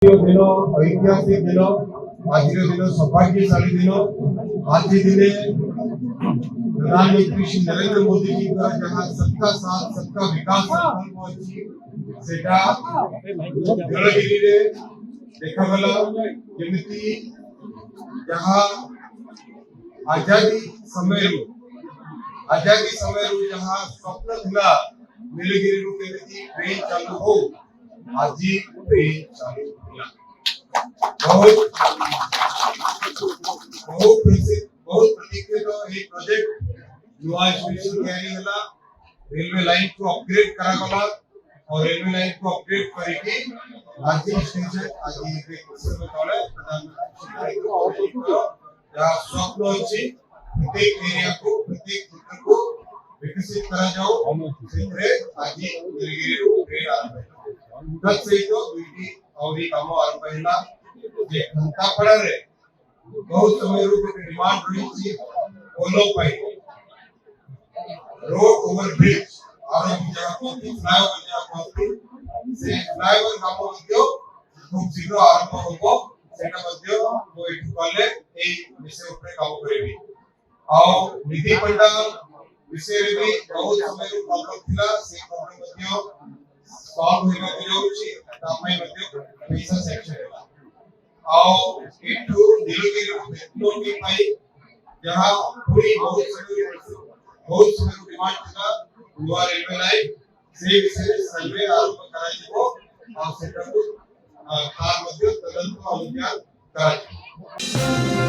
ଦିନ ଐତିହାସିକ ଦିନ, ଆଜିର ଦିନ ସୌଭାଗ୍ୟଶାଳୀ ଦିନ। ଆଜି ଦିନେ प्रधानमंत्री श्री नरेंद्र मोदी जी का जहाँ सबका साथ सबका विकास संकल्प अच्छी सेटा नीलगिरी रे देखा गला जेमिति जहाँ आजादी समय जहाँ स्वप्न थिला नीलगिरी रू केमिति ट्रेन चालू हो आज ट्रेन चालू होला। बहुत प्रतीक्षित एक प्रोजेक्ट नुआ स्टेशन तैयारी होला। रेलवे लाइन को अपग्रेड करा गला और रेलवे लाइन को अपग्रेड करके आज स्टेशन आज एक समय तले प्रधानमंत्री जहाँ स्वप्न अच्छी प्रत्येक एरिया को प्रत्येक क्षेत्र को विकसित करा जाओ सेरे आज नीलगिरी रू ट्रेन आरंभ तत्सहित दुईटी और काम आरंभ होला। जे घंटा पड़ा रे बहुत समय रू डिमांड रही थी ओलो पाई रोड ओवर ब्रिज आरंभ जगह को फ्लाईओवर जगह को से फ्लाईओवर काम मध्य खूब शीघ्र आरंभ होबो सेटा मध्य को एठु कले एई विषय ऊपर काम करेबी। आ निधि पंडा विषय रे भी बहुत समय रू प्रॉब्लम थिला से प्रॉब्लम मध्य सॉल्व होइबा को जाउची तापय मध्य पैसा सेक्शन होला। आओ इटू नीलगिरी मेट्रो की पाई जहां पूरी बहुत समय डिमांड था नुआ रेलवे लाइन से विषय सर्वे आरंभ कराइबो और सेटा को कार मध्य तदंत अनुज्ञा कराइबो।